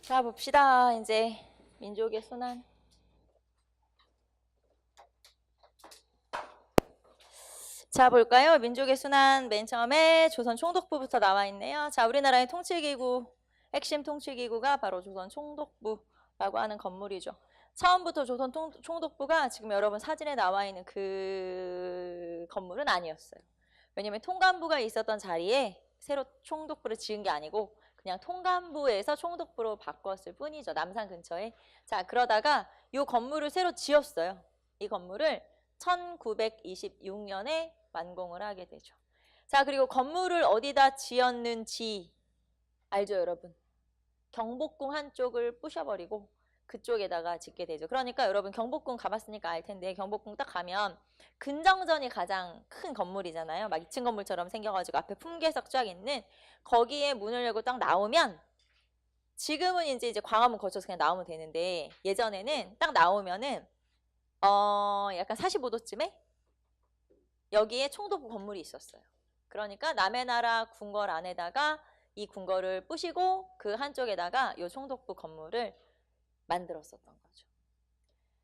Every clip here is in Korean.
자, 봅시다. 이제 민족의 순환. 자, 볼까요? 민족의 순환 맨 처음에 조선 총독부부터 나와 있네요. 자, 우리나라의 통치기구, 핵심 통치기구가 바로 조선 총독부라고 하는 건물이죠. 처음부터 조선 총독부가 지금 여러분 사진에 나와 있는 그 건물은 아니었어요. 왜냐면 통감부가 있었던 자리에 새로 총독부를 지은 게 아니고 그냥 통감부에서 총독부로 바꿨을 뿐이죠. 남산 근처에. 자, 그러다가 이 건물을 새로 지었어요. 이 건물을 1926년에 완공을 하게 되죠. 자, 그리고 건물을 어디다 지었는지 알죠, 여러분? 경복궁 한쪽을 부셔버리고 그쪽에다가 짓게 되죠. 그러니까 여러분 경복궁 가봤으니까 알 텐데 경복궁 딱 가면 근정전이 가장 큰 건물이잖아요. 막 2층 건물처럼 생겨가지고 앞에 품계석 쫙 있는 거기에 문을 열고 딱 나오면 지금은 이제 광화문 거쳐서 그냥 나오면 되는데 예전에는 딱 나오면은 약간 45도쯤에 여기에 총독부 건물이 있었어요. 그러니까 남의 나라 궁궐 안에다가 이 궁궐을 부시고 그 한쪽에다가 이 총독부 건물을 만들었었던 거죠.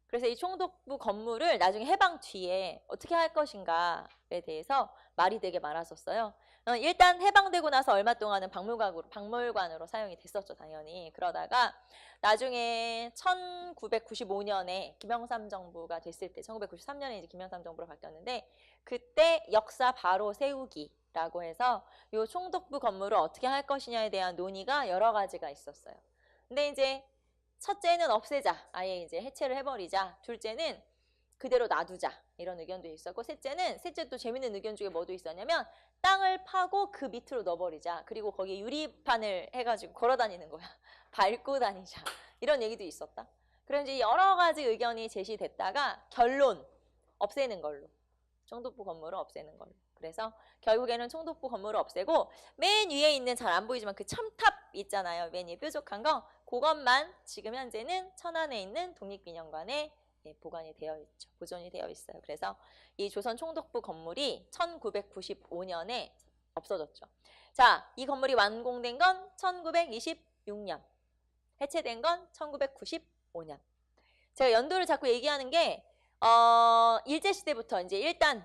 그래서 이 총독부 건물을 나중에 해방 뒤에 어떻게 할 것인가에 대해서 말이 되게 많았었어요. 일단 해방되고 나서 얼마 동안은 박물관으로 사용이 됐었죠, 당연히. 그러다가 나중에 1995년에 김영삼 정부가 됐을 때, 1993년에 이제 김영삼 정부로 바뀌었는데 그때 역사 바로 세우기라고 해서 이 총독부 건물을 어떻게 할 것이냐에 대한 논의가 여러 가지가 있었어요. 근데 이제 첫째는 없애자, 아예 이제 해체를 해버리자. 둘째는 그대로 놔두자, 이런 의견도 있었고, 셋째 또 재밌는 의견 중에 뭐도 있었냐면 땅을 파고 그 밑으로 넣어버리자. 그리고 거기에 유리판을 해가지고 걸어다니는 거야. 밟고 다니자, 이런 얘기도 있었다. 그럼 이제 여러 가지 의견이 제시됐다가 결론 없애는 걸로, 총독부 건물을 없애는 걸로. 그래서 결국에는 총독부 건물을 없애고 맨 위에 있는, 잘 안 보이지만 그 첨탑 있잖아요. 맨 위에 뾰족한 거, 그것만 지금 현재는 천안에 있는 독립기념관에 보관이 되어 있죠. 보존이 되어 있어요. 그래서 이 조선 총독부 건물이 1995년에 없어졌죠. 자, 이 건물이 완공된 건 1926년, 해체된 건 1995년. 제가 연도를 자꾸 얘기하는 게 일제시대부터 이제 일단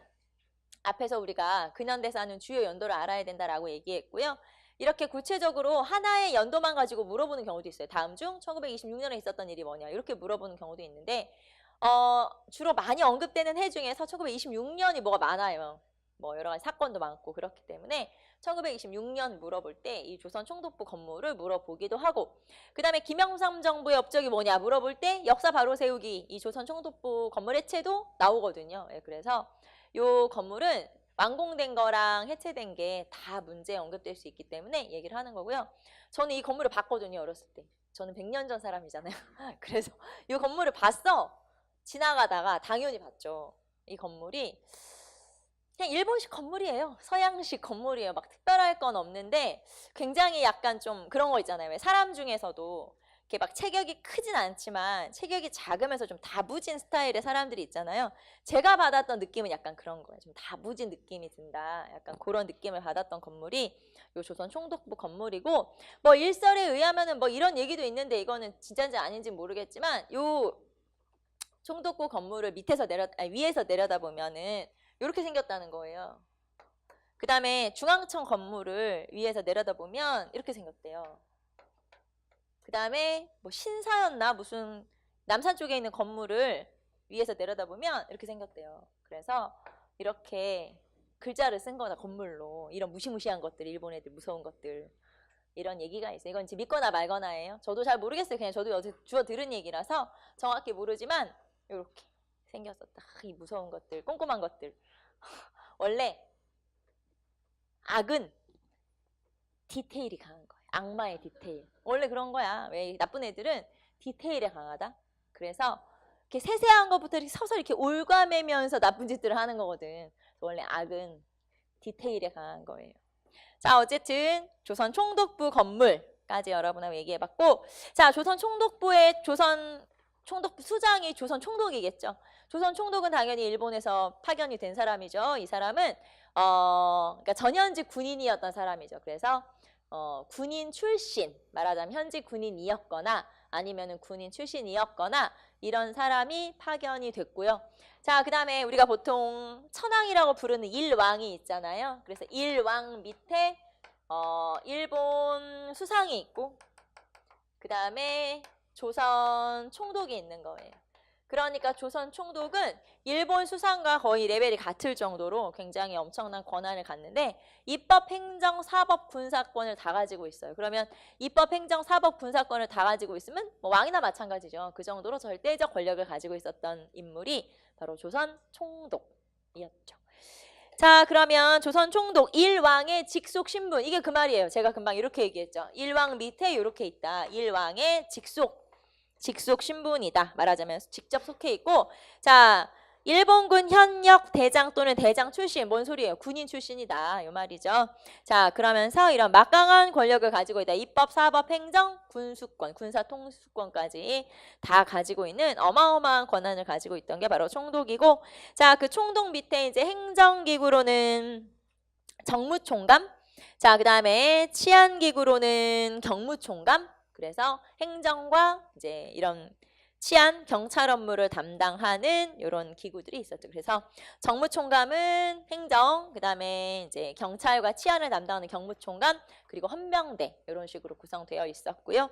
앞에서 우리가 근현대사 하는 주요 연도를 알아야 된다라고 얘기했고요. 이렇게 구체적으로 하나의 연도만 가지고 물어보는 경우도 있어요. 다음 중 1926년에 있었던 일이 뭐냐, 이렇게 물어보는 경우도 있는데 주로 많이 언급되는 해 중에서 1926년이 뭐가 많아요. 뭐 여러 가지 사건도 많고 그렇기 때문에 1926년 물어볼 때 이 조선 총독부 건물을 물어보기도 하고, 그 다음에 김영삼 정부의 업적이 뭐냐 물어볼 때 역사 바로 세우기, 이 조선 총독부 건물 해체도 나오거든요. 그래서 이 건물은 완공된 거랑 해체된 게 다 문제에 언급될 수 있기 때문에 얘기를 하는 거고요. 저는 이 건물을 봤거든요, 어렸을 때. 저는 100년 전 사람이잖아요. 그래서 이 건물을 봤어. 지나가다가 당연히 봤죠. 이 건물이 그냥 일본식 건물이에요. 서양식 건물이에요. 막 특별할 건 없는데 굉장히 약간 좀 그런 거 있잖아요. 왜 사람 중에서도 이렇게 막 체격이 크진 않지만 체격이 작으면서 좀 다부진 스타일의 사람들이 있잖아요. 제가 받았던 느낌은 약간 그런 거예요. 좀 다부진 느낌이 든다, 약간 그런 느낌을 받았던 건물이 요 조선 총독부 건물이고, 뭐 일설에 의하면은 뭐 이런 얘기도 있는데 이거는 진짜인지 아닌지 모르겠지만 요 총독부 건물을 위에서 내려다보면은 이렇게 생겼다는 거예요. 그 다음에 중앙청 건물을 위에서 내려다보면 이렇게 생겼대요. 그 다음에 뭐 신사였나 무슨 남산 쪽에 있는 건물을 위에서 내려다보면 이렇게 생겼대요. 그래서 이렇게 글자를 쓴 거다, 건물로. 이런 무시무시한 것들, 일본 애들 무서운 것들, 이런 얘기가 있어요. 이건 이제 믿거나 말거나예요. 저도 잘 모르겠어요. 그냥 저도 어제 주워 들은 얘기라서 정확히 모르지만 이렇게 생겼었다. 이 무서운 것들, 꼼꼼한 것들. 원래 악은 디테일이 강한 거예요. 악마의 디테일. 원래 그런 거야. 왜 나쁜 애들은 디테일에 강하다. 그래서 이렇게 세세한 것부터 이렇게 서서 이렇게 올가매면서 나쁜 짓들을 하는 거거든. 원래 악은 디테일에 강한 거예요. 자, 어쨌든 조선 총독부 건물까지 여러분하고 얘기해봤고, 자, 조선 총독부의 총독부 수장이 조선 총독이겠죠. 조선 총독은 당연히 일본에서 파견이 된 사람이죠. 이 사람은 그러니까 전현직 군인이었던 사람이죠. 그래서 군인 출신, 말하자면 현직 군인이었거나 아니면은 군인 출신이었거나 이런 사람이 파견이 됐고요. 자, 그 다음에 우리가 보통 천황이라고 부르는 일왕이 있잖아요. 그래서 일왕 밑에 일본 수상이 있고 그 다음에 조선 총독이 있는 거예요. 그러니까 조선 총독은 일본 수상과 거의 레벨이 같을 정도로 굉장히 엄청난 권한을 갖는데 입법, 행정, 사법, 군사권을 다 가지고 있어요. 그러면 입법, 행정, 사법, 군사권을 다 가지고 있으면 뭐 왕이나 마찬가지죠. 그 정도로 절대적 권력을 가지고 있었던 인물이 바로 조선 총독이었죠. 자, 그러면 조선 총독 일왕의 직속 신분, 이게 그 말이에요. 제가 금방 이렇게 얘기했죠. 일왕 밑에 이렇게 있다. 일왕의 직속 신분이다. 말하자면 직접 속해 있고, 자, 일본군 현역 대장 또는 대장 출신, 뭔 소리예요? 군인 출신이다. 이 말이죠. 자, 그러면서 이런 막강한 권력을 가지고 있다. 입법, 사법, 행정, 군수권, 군사 통수권까지 다 가지고 있는 어마어마한 권한을 가지고 있던 게 바로 총독이고, 자, 그 총독 밑에 이제 행정기구로는 정무총감, 자, 그 다음에 치안기구로는 경무총감, 그래서 행정과 이제 이런 치안, 경찰 업무를 담당하는 이런 기구들이 있었죠. 그래서 정무총감은 행정, 그 다음에 이제 경찰과 치안을 담당하는 경무총감, 그리고 헌병대 이런 식으로 구성되어 있었고요.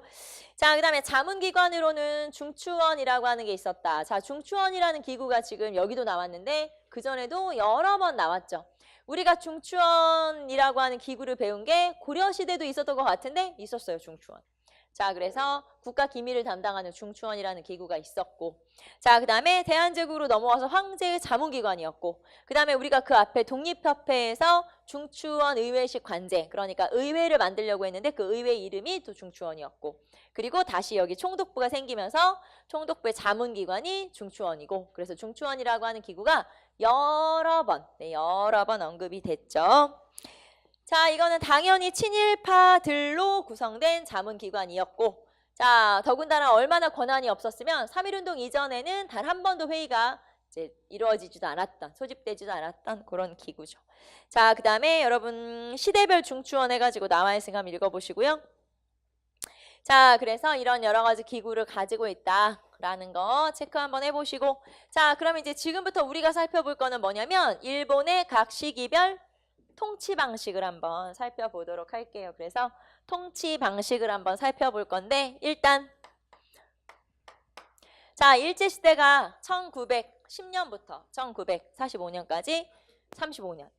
자, 그 다음에 자문기관으로는 중추원이라고 하는 게 있었다. 자, 중추원이라는 기구가 지금 여기도 나왔는데 그 전에도 여러 번 나왔죠. 우리가 중추원이라고 하는 기구를 배운 게 고려시대도 있었던 것 같은데 있었어요, 중추원. 자, 그래서 국가 기밀을 담당하는 중추원이라는 기구가 있었고, 자, 그 다음에 대한제국으로 넘어와서 황제의 자문기관이었고, 그 다음에 우리가 그 앞에 독립협회에서 중추원 의회식 관제, 그러니까 의회를 만들려고 했는데 그 의회 이름이 또 중추원이었고, 그리고 다시 여기 총독부가 생기면서 총독부의 자문기관이 중추원이고, 그래서 중추원이라고 하는 기구가 여러 번 언급이 됐죠. 자, 이거는 당연히 친일파들로 구성된 자문기관이었고, 자, 더군다나 얼마나 권한이 없었으면 3.1운동 이전에는 단 한 번도 회의가 이제 이루어지지도 않았던, 소집되지도 않았던 그런 기구죠. 자, 그 다음에 여러분 시대별 중추원 해가지고 나와 있으니까 한번 읽어보시고요. 자, 그래서 이런 여러 가지 기구를 가지고 있다라는 거 체크 한번 해보시고, 자, 그러면 이제 지금부터 우리가 살펴볼 거는 뭐냐면 일본의 각 시기별 통치 방식을 한번 살펴보도록 할게요. 그래서 통치 방식을 한번 살펴볼 건데 일단 자, 일제시대가 1910년부터 1945년까지 35년.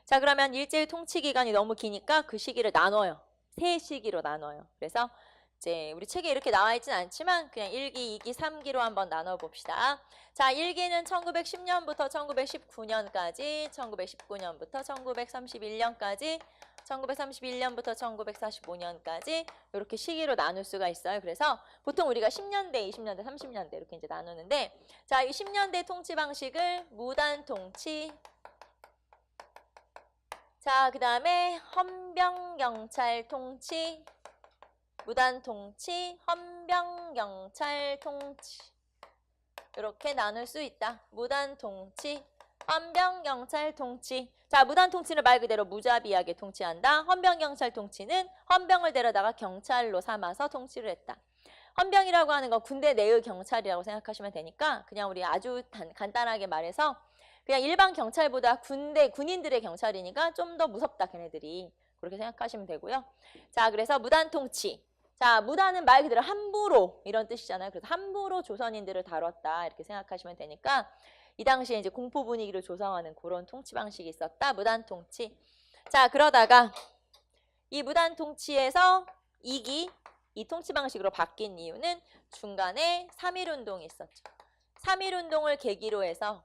자, 그러면 일제의 통치 기간이 너무 기니까 그 시기를 나눠요. 세 시기로 나눠요. 그래서 이제 우리 책에 이렇게 나와 있진 않지만 그냥 1기, 2기, 3기로 한번 나눠 봅시다. 자, 1기는 1910년부터 1919년까지, 1919년부터 1931년까지, 1931년부터 1945년까지 이렇게 시기로 나눌 수가 있어요. 그래서 보통 우리가 10년대, 20년대, 30년대 이렇게 이제 나누는데, 자, 이 10년대 통치 방식을 무단 통치, 자, 그 다음에 헌병경찰 통치, 무단 통치, 헌병경찰 통치 이렇게 나눌 수 있다. 무단 통치, 헌병경찰 통치. 자, 무단 통치는 말 그대로 무자비하게 통치한다. 헌병경찰 통치는 헌병을 데려다가 경찰로 삼아서 통치를 했다. 헌병이라고 하는 건 군대 내의 경찰이라고 생각하시면 되니까 그냥 우리 아주 간단하게 말해서 그냥 일반 경찰보다 군인들의 경찰이니까 좀 더 무섭다, 걔네들이. 그렇게 생각하시면 되고요. 자, 그래서 무단 통치. 자, 무단은 말 그대로 함부로 이런 뜻이잖아요. 그래서 함부로 조선인들을 다뤘다 이렇게 생각하시면 되니까 이 당시에 이제 공포 분위기를 조성하는 그런 통치 방식이 있었다. 무단 통치. 자, 그러다가 이 무단 통치에서 2기 이 통치 방식으로 바뀐 이유는 중간에 3.1운동이 있었죠. 3.1운동을 계기로 해서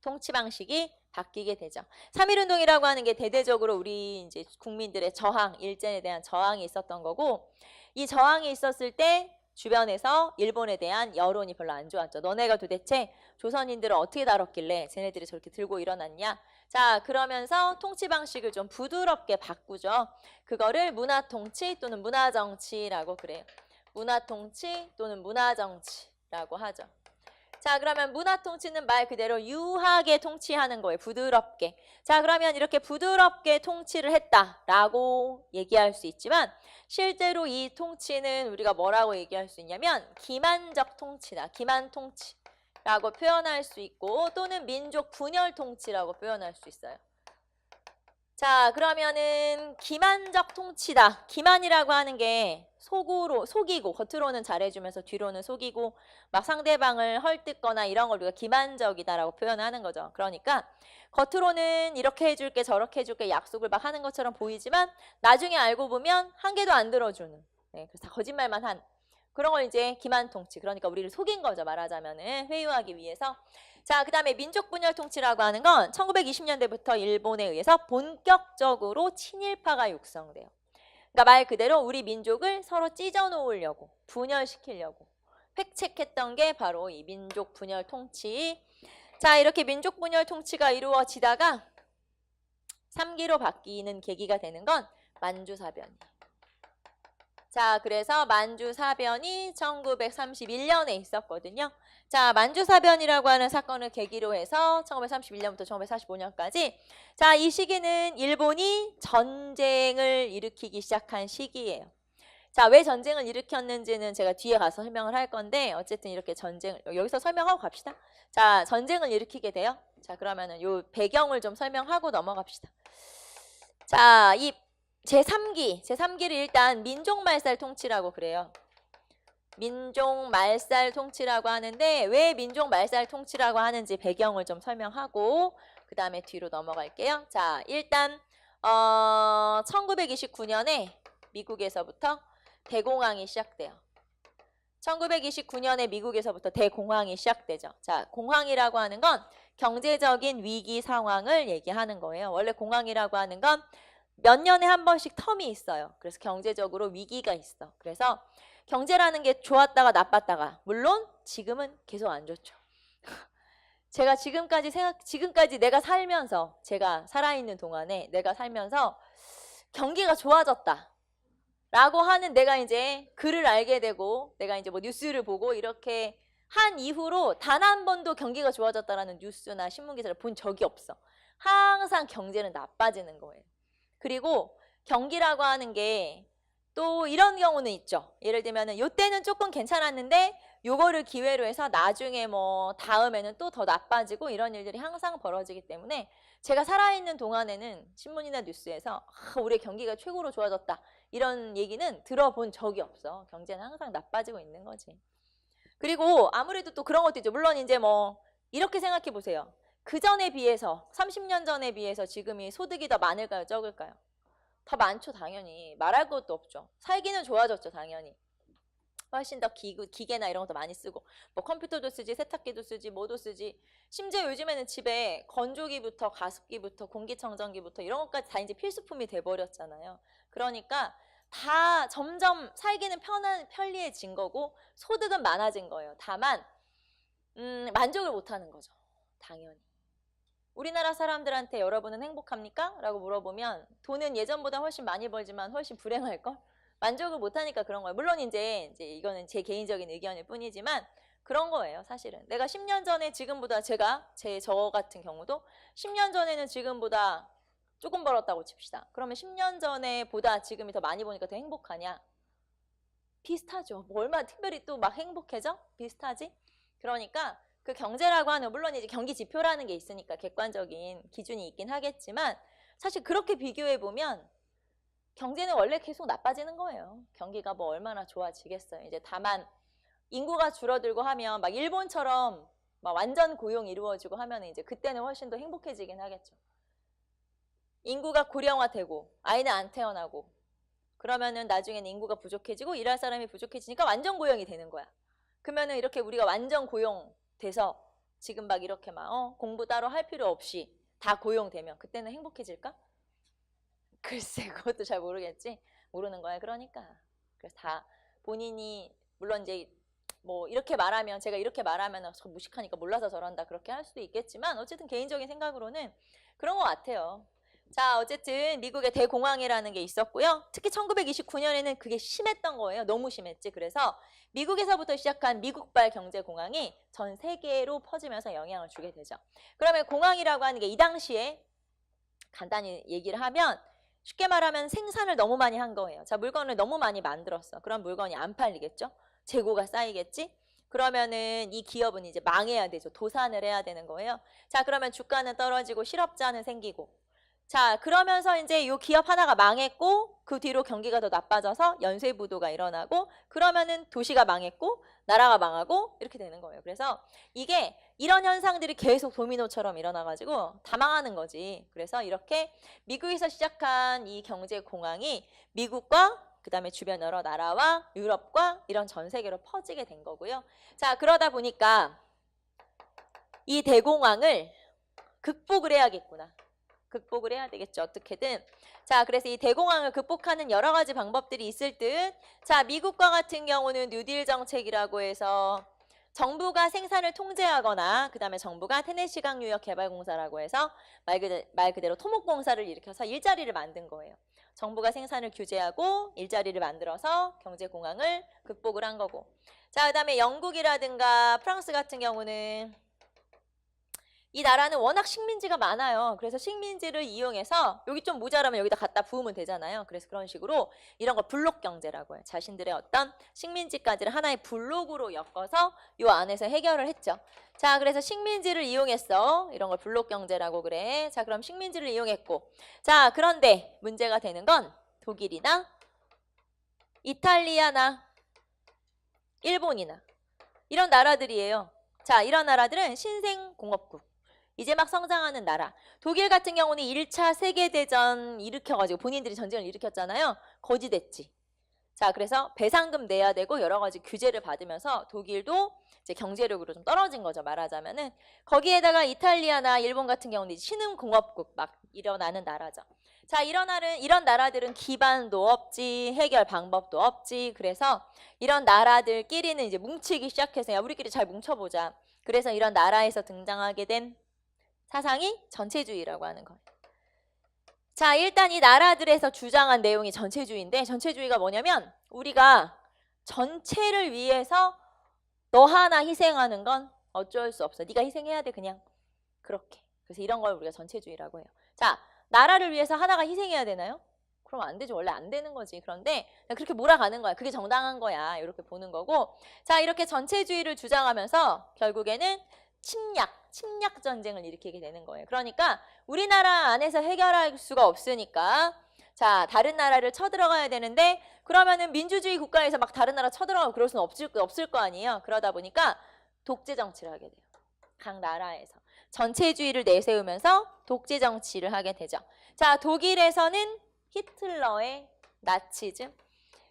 통치 방식이 바뀌게 되죠. 3.1운동이라고 하는 게 대대적으로 우리 이제 국민들의 저항, 일제에 대한 저항이 있었던 거고, 이 저항이 있었을 때 주변에서 일본에 대한 여론이 별로 안 좋았죠. 너네가 도대체 조선인들을 어떻게 다뤘길래 쟤네들이 저렇게 들고 일어났냐. 자, 그러면서 통치 방식을 좀 부드럽게 바꾸죠. 그거를 문화통치 또는 문화정치라고 그래요. 문화통치 또는 문화정치라고 하죠. 자, 그러면 문화 통치는 말 그대로 유하게 통치하는 거예요. 부드럽게. 자, 그러면 이렇게 부드럽게 통치를 했다라고 얘기할 수 있지만 실제로 이 통치는 우리가 뭐라고 얘기할 수 있냐면 기만적 통치다. 기만 통치라고 표현할 수 있고 또는 민족 분열 통치라고 표현할 수 있어요. 자, 그러면은 기만적 통치다. 기만이라고 하는 게 속이고 겉으로는 잘해주면서 뒤로는 속이고 막 상대방을 헐뜯거나 이런 걸 우리가 기만적이다라고 표현하는 거죠. 그러니까 겉으로는 이렇게 해줄게 저렇게 해줄게 약속을 막 하는 것처럼 보이지만 나중에 알고 보면 한 개도 안 들어주는, 그래서 다 거짓말만 한 그런 걸 이제 기만 통치. 그러니까 우리를 속인 거죠. 말하자면은 회유하기 위해서. 자, 그 다음에 민족 분열 통치라고 하는 건 1920년대부터 일본에 의해서 본격적으로 친일파가 육성돼요. 그러니까 말 그대로 우리 민족을 서로 찢어 놓으려고, 분열시키려고 획책했던 게 바로 이 민족 분열 통치. 자, 이렇게 민족 분열 통치가 이루어지다가 3기로 바뀌는 계기가 되는 건 만주사변이에요. 자, 그래서 만주사변이 1931년에 있었거든요. 자, 만주사변이라고 하는 사건을 계기로 해서 1931년부터 1945년까지 자, 이 시기는 일본이 전쟁을 일으키기 시작한 시기예요. 자, 왜 전쟁을 일으켰는지는 제가 뒤에 가서 설명을 할 건데 어쨌든 이렇게 전쟁을 여기서 설명하고 갑시다. 자, 전쟁을 일으키게 돼요. 자, 그러면은 요 배경을 좀 설명하고 넘어갑시다. 자, 이 제3기를 일단 민족말살 통치라고 그래요. 민족말살 통치라고 하는데 왜 민족말살 통치라고 하는지 배경을 좀 설명하고 그 다음에 뒤로 넘어갈게요. 자, 일단 1929년에 미국에서부터 대공황이 시작돼요. 1929년에 미국에서부터 대공황이 시작되죠. 자, 공황이라고 하는 건 경제적인 위기 상황을 얘기하는 거예요. 원래 공황이라고 하는 건 몇 년에 한 번씩 텀이 있어요. 그래서 경제적으로 위기가 있어. 그래서 경제라는 게 좋았다가 나빴다가 물론 지금은 계속 안 좋죠. 제가 지금까지 내가 살면서 제가 살아있는 동안에 내가 살면서 경기가 좋아졌다 라고 하는 내가 이제 글을 알게 되고 내가 이제 뭐 뉴스를 보고 이렇게 한 이후로 단 한 번도 경기가 좋아졌다라는 뉴스나 신문 기사를 본 적이 없어. 항상 경제는 나빠지는 거예요. 그리고 경기라고 하는 게 또 이런 경우는 있죠. 예를 들면은 요때는 조금 괜찮았는데 요거를 기회로 해서 나중에 뭐 다음에는 또 더 나빠지고 이런 일들이 항상 벌어지기 때문에 제가 살아있는 동안에는 신문이나 뉴스에서 올해 경기가 최고로 좋아졌다 이런 얘기는 들어본 적이 없어. 경제는 항상 나빠지고 있는 거지. 그리고 아무래도 또 그런 것도 있죠. 물론 이제 뭐 이렇게 생각해 보세요. 그 전에 비해서 30년 전에 비해서 지금이 소득이 더 많을까요? 적을까요? 더 많죠. 당연히. 말할 것도 없죠. 살기는 좋아졌죠. 당연히. 훨씬 더 기계나 이런 것도 많이 쓰고 뭐 컴퓨터도 쓰지 세탁기도 쓰지 뭐도 쓰지 심지어 요즘에는 집에 건조기부터 가습기부터 공기청정기부터 이런 것까지 다 이제 필수품이 돼버렸잖아요. 그러니까 다 점점 살기는 편리해진 거고 소득은 많아진 거예요. 다만 만족을 못하는 거죠. 당연히. 우리나라 사람들한테 여러분은 행복합니까? 라고 물어보면 돈은 예전보다 훨씬 많이 벌지만 훨씬 불행할걸? 만족을 못하니까 그런 거예요. 물론 이제 이거는 제 개인적인 의견일 뿐이지만 그런 거예요. 사실은. 내가 10년 전에 지금보다 저 같은 경우도 10년 전에는 지금보다 조금 벌었다고 칩시다. 그러면 10년 전에 보다 지금이 더 많이 버니까 더 행복하냐? 비슷하죠. 뭐 얼마나 특별히 또 막 행복해져? 비슷하지? 그러니까 그 경제라고 하는 물론 이제 경기 지표라는 게 있으니까 객관적인 기준이 있긴 하겠지만 사실 그렇게 비교해 보면 경제는 원래 계속 나빠지는 거예요. 경기가 뭐 얼마나 좋아지겠어요. 이제 다만 인구가 줄어들고 하면 막 일본처럼 막 완전 고용이 이루어지고 하면 이제 그때는 훨씬 더 행복해지긴 하겠죠. 인구가 고령화되고 아이는 안 태어나고 그러면은 나중에는 인구가 부족해지고 일할 사람이 부족해지니까 완전 고용이 되는 거야. 그러면은 이렇게 우리가 완전 고용 돼서 지금 막 이렇게 막 공부 따로 할 필요 없이 다 고용되면 그때는 행복해질까? 글쎄 그것도 잘 모르겠지. 모르는 거야. 그러니까 그래서 다 본인이 물론 이제 뭐 이렇게 말하면 제가 이렇게 말하면 저 무식하니까 몰라서 저런다 그렇게 할 수도 있겠지만 어쨌든 개인적인 생각으로는 그런 것 같아요. 자, 어쨌든 미국의 대공황이라는 게 있었고요. 특히 1929년에는 그게 심했던 거예요. 너무 심했지. 그래서 미국에서부터 시작한 미국발 경제공황이 전 세계로 퍼지면서 영향을 주게 되죠. 그러면 공황이라고 하는 게 이 당시에 간단히 얘기를 하면 쉽게 말하면 생산을 너무 많이 한 거예요. 자, 물건을 너무 많이 만들었어. 그럼 물건이 안 팔리겠죠? 재고가 쌓이겠지? 그러면은 이 기업은 이제 망해야 되죠. 도산을 해야 되는 거예요. 자, 그러면 주가는 떨어지고 실업자는 생기고. 자, 그러면서 이제 이 기업 하나가 망했고 그 뒤로 경기가 더 나빠져서 연쇄부도가 일어나고 그러면은 도시가 망했고 나라가 망하고 이렇게 되는 거예요. 그래서 이게 이런 현상들이 계속 도미노처럼 일어나가지고 다 망하는 거지. 그래서 이렇게 미국에서 시작한 이 경제 공황이 미국과 그다음에 주변 여러 나라와 유럽과 이런 전 세계로 퍼지게 된 거고요. 자, 그러다 보니까 이 대공황을 극복을 해야겠구나. 극복을 해야 되겠죠. 어떻게든. 자, 그래서 이 대공황을 극복하는 여러 가지 방법들이 있을 듯. 자, 미국과 같은 경우는 뉴딜 정책이라고 해서 정부가 생산을 통제하거나 그다음에 정부가 테네시 강 유역 개발공사라고 해서 말 그대로 토목공사를 일으켜서 일자리를 만든 거예요. 정부가 생산을 규제하고 일자리를 만들어서 경제공황을 극복을 한 거고. 자, 그다음에 영국이라든가 프랑스 같은 경우는 이 나라는 워낙 식민지가 많아요. 그래서 식민지를 이용해서 여기 좀 모자라면 여기다 갖다 부으면 되잖아요. 그래서 그런 식으로 이런 걸 블록 경제라고 해요. 자신들의 어떤 식민지까지를 하나의 블록으로 엮어서 이 안에서 해결을 했죠. 자, 그래서 식민지를 이용했어. 이런 걸 블록 경제라고 그래. 자, 그럼 식민지를 이용했고. 자, 그런데 문제가 되는 건 독일이나 이탈리아나 일본이나 이런 나라들이에요. 자, 이런 나라들은 신생공업국. 이제 막 성장하는 나라. 독일 같은 경우는 1차 세계대전 일으켜가지고 본인들이 전쟁을 일으켰잖아요. 거지됐지. 자, 그래서 배상금 내야 되고 여러 가지 규제를 받으면서 독일도 이제 경제력으로 좀 떨어진 거죠. 말하자면은. 거기에다가 이탈리아나 일본 같은 경우는 신흥공업국 막 일어나는 나라죠. 자, 이런 나라들은 기반도 없지, 해결 방법도 없지. 그래서 이런 나라들끼리는 이제 뭉치기 시작해서 야, 우리끼리 잘 뭉쳐보자. 그래서 이런 나라에서 등장하게 된 사상이 전체주의라고 하는 거예요. 자, 일단 이 나라들에서 주장한 내용이 전체주의인데 전체주의가 뭐냐면 우리가 전체를 위해서 너 하나 희생하는 건 어쩔 수 없어. 네가 희생해야 돼 그냥. 그렇게. 그래서 이런 걸 우리가 전체주의라고 해요. 자, 나라를 위해서 하나가 희생해야 되나요? 그럼 안 되죠. 원래 안 되는 거지. 그런데 그렇게 몰아가는 거야. 그게 정당한 거야. 이렇게 보는 거고. 자, 이렇게 전체주의를 주장하면서 결국에는 침략 전쟁을 일으키게 되는 거예요. 그러니까 우리나라 안에서 해결할 수가 없으니까 자, 다른 나라를 쳐들어가야 되는데 그러면은 민주주의 국가에서 막 다른 나라 쳐들어가고 그럴 수는 없을 거 아니에요. 그러다 보니까 독재 정치를 하게 돼요. 각 나라에서. 전체주의를 내세우면서 독재 정치를 하게 되죠. 자, 독일에서는 히틀러의 나치즘,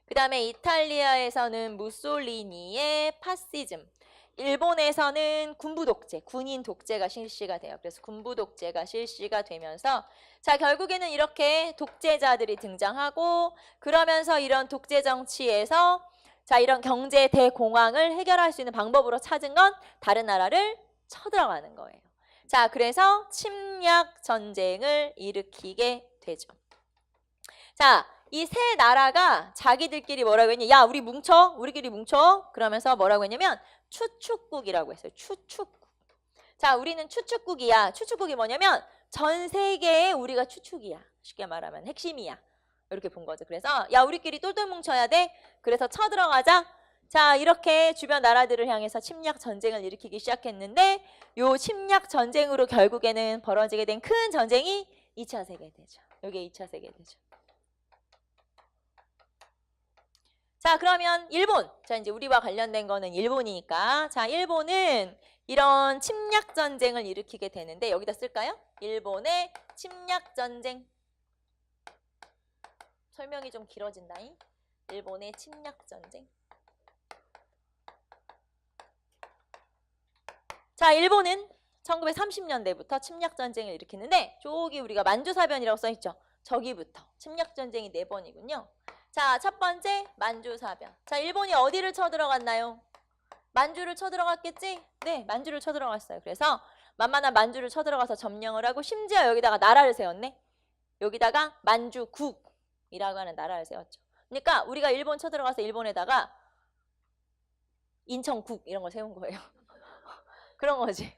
그 다음에 이탈리아에서는 무솔리니의 파시즘, 일본에서는 군부 독재, 군인 독재가 실시가 돼요. 그래서 군부 독재가 실시가 되면서 자, 결국에는 이렇게 독재자들이 등장하고 그러면서 이런 독재 정치에서 자, 이런 경제 대공황을 해결할 수 있는 방법으로 찾은 건 다른 나라를 쳐들어가는 거예요. 자, 그래서 침략 전쟁을 일으키게 되죠. 자, 이 세 나라가 자기들끼리 뭐라고 했냐? 야, 우리끼리 뭉쳐. 그러면서 뭐라고 했냐면 추축국이라고 했어요. 추축국. 자, 우리는 추축국이야. 추축국이 뭐냐면 전 세계에 우리가 추축이야. 쉽게 말하면 핵심이야. 이렇게 본 거죠. 그래서 야, 우리끼리 똘똘 뭉쳐야 돼. 그래서 쳐들어가자. 자, 이렇게 주변 나라들을 향해서 침략 전쟁을 일으키기 시작했는데 요 침략 전쟁으로 결국에는 벌어지게 된 큰 전쟁이 2차 세계대전. 이게 2차 세계대전. 자, 그러면 일본. 자, 이제 우리와 관련된 거는 일본이니까. 자, 일본은 이런 침략 전쟁을 일으키게 되는데 여기다 쓸까요? 일본의 침략 전쟁. 설명이 좀 길어진다잉. 일본의 침략 전쟁. 자, 일본은 1930년대부터 침략 전쟁을 일으키는데 저기 우리가 만주사변이라고 써있죠. 저기부터 침략 전쟁이 4번이군요. 자, 첫 번째 만주사변. 자, 일본이 어디를 쳐들어갔나요? 만주를 쳐들어갔겠지? 네, 만주를 쳐들어갔어요. 그래서 만만한 만주를 쳐들어가서 점령을 하고 심지어 여기다가 나라를 세웠네. 여기다가 만주국이라고 하는 나라를 세웠죠. 그러니까 우리가 일본 쳐들어가서 일본에다가 인천국 이런 걸 세운 거예요. 그런 거지.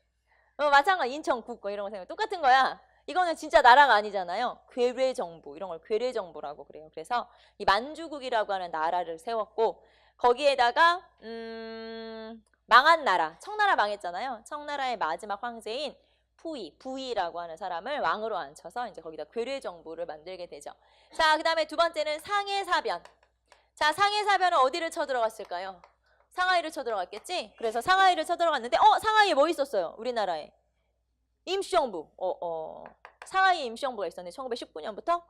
마찬가지 인천국 이런 거 세운 거 똑같은 거야. 이거는 진짜 나라가 아니잖아요. 괴뢰정부 이런 걸 괴뢰정부라고 그래요. 그래서 이 만주국이라고 하는 나라를 세웠고 거기에다가 망한 나라, 청나라 망했잖아요. 청나라의 마지막 황제인 부이라고 하는 사람을 왕으로 앉혀서 이제 거기다 괴뢰정부를 만들게 되죠. 자, 그 다음에 두 번째는 상해사변. 자, 상해사변은 어디를 쳐들어갔을까요? 상하이를 쳐들어갔겠지? 그래서 상하이를 쳐들어갔는데 상하이에 뭐 있었어요? 우리나라에 임시정부. 상하이에 임시정부가 있었네. 1919년부터.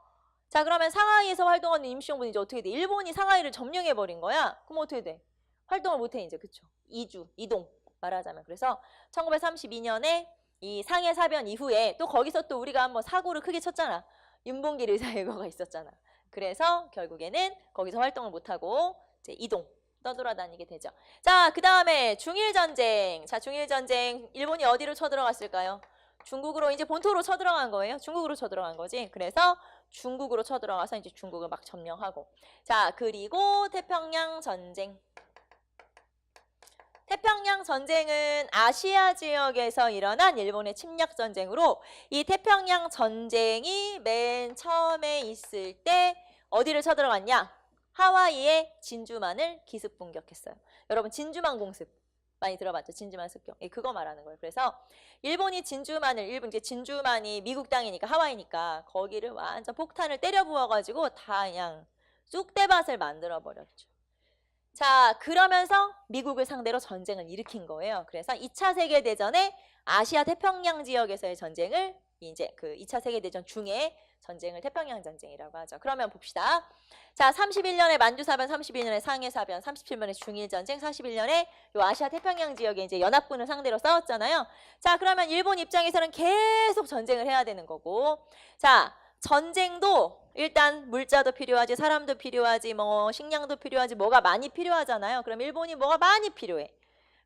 자, 그러면 상하이에서 활동하는 임시정부는 이제 어떻게 돼? 일본이 상하이를 점령해버린 거야. 그럼 어떻게 돼? 활동을 못해 이제. 그쵸? 이동 말하자면. 그래서 1932년에 이 상해사변 이후에 또 거기서 또 우리가 한번 사고를 크게 쳤잖아. 윤봉길 의사일거가 있었잖아. 그래서 결국에는 거기서 활동을 못하고 이제 떠돌아다니게 되죠. 자, 그 다음에 중일전쟁. 자, 중일전쟁. 일본이 어디로 쳐들어갔을까요? 중국으로 이제 본토로 쳐들어간 거예요. 중국으로 쳐들어간 거지. 그래서 중국으로 쳐들어가서 이제 중국을 막 점령하고. 자, 그리고 태평양 전쟁. 태평양 전쟁은 아시아 지역에서 일어난 일본의 침략 전쟁으로 이 태평양 전쟁이 맨 처음에 있을 때 어디를 쳐들어갔냐? 하와이의 진주만을 기습 공격했어요. 여러분 진주만 공습 많이 들어봤죠? 진주만 습격. 예, 그거 말하는 거예요. 그래서 일본이 진주만이 미국 땅이니까 하와이니까 거기를 완전 폭탄을 때려 부어가지고 다 그냥 쑥대밭을 만들어 버렸죠. 자, 그러면서 미국을 상대로 전쟁을 일으킨 거예요. 그래서 2차 세계대전에 아시아 태평양 지역에서의 전쟁을 이제 그 2차 세계대전 중에 전쟁을 태평양 전쟁이라고 하죠. 그러면 봅시다. 자, 31년에 만주사변, 31년에 상해사변, 37년에 중일전쟁, 41년에 요 아시아 태평양 지역에 이제 연합군을 상대로 싸웠잖아요. 자, 그러면 일본 입장에서는 계속 전쟁을 해야 되는 거고. 자, 전쟁도 일단 물자도 필요하지, 사람도 필요하지, 뭐 식량도 필요하지, 뭐가 많이 필요하잖아요. 그럼 일본이 뭐가 많이 필요해.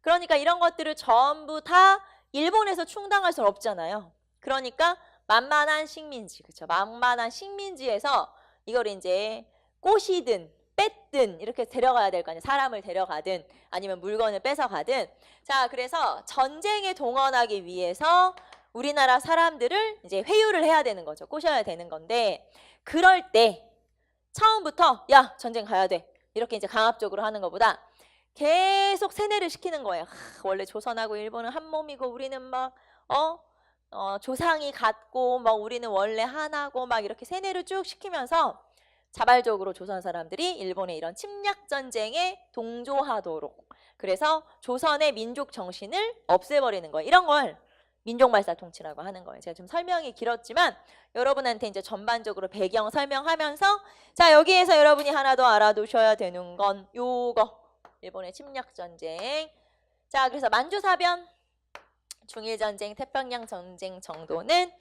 그러니까 이런 것들을 전부 다 일본에서 충당할 수는 없잖아요. 그러니까 만만한 식민지, 그렇죠? 만만한 식민지에서 이걸 이제 꼬시든 뺐든 이렇게 데려가야 될 거 아니에요. 사람을 데려가든 아니면 물건을 뺏어가든. 자, 그래서 전쟁에 동원하기 위해서 우리나라 사람들을 이제 회유를 해야 되는 거죠. 꼬셔야 되는 건데 그럴 때 처음부터 야, 전쟁 가야 돼. 이렇게 이제 강압적으로 하는 것보다 계속 세뇌를 시키는 거예요. 원래 조선하고 일본은 한 몸이고 우리는 막 조상이 같고 막 우리는 원래 하나고 막 이렇게 세뇌를 쭉 시키면서 자발적으로 조선 사람들이 일본의 이런 침략 전쟁에 동조하도록 그래서 조선의 민족 정신을 없애버리는 거예요. 이런 걸 민족말살 통치라고 하는 거예요. 제가 좀 설명이 길었지만 여러분한테 이제 전반적으로 배경 설명하면서 자, 여기에서 여러분이 하나 더 알아두셔야 되는 건 요거 일본의 침략 전쟁. 자, 그래서 만주사변, 중일전쟁, 태평양 전쟁 정도는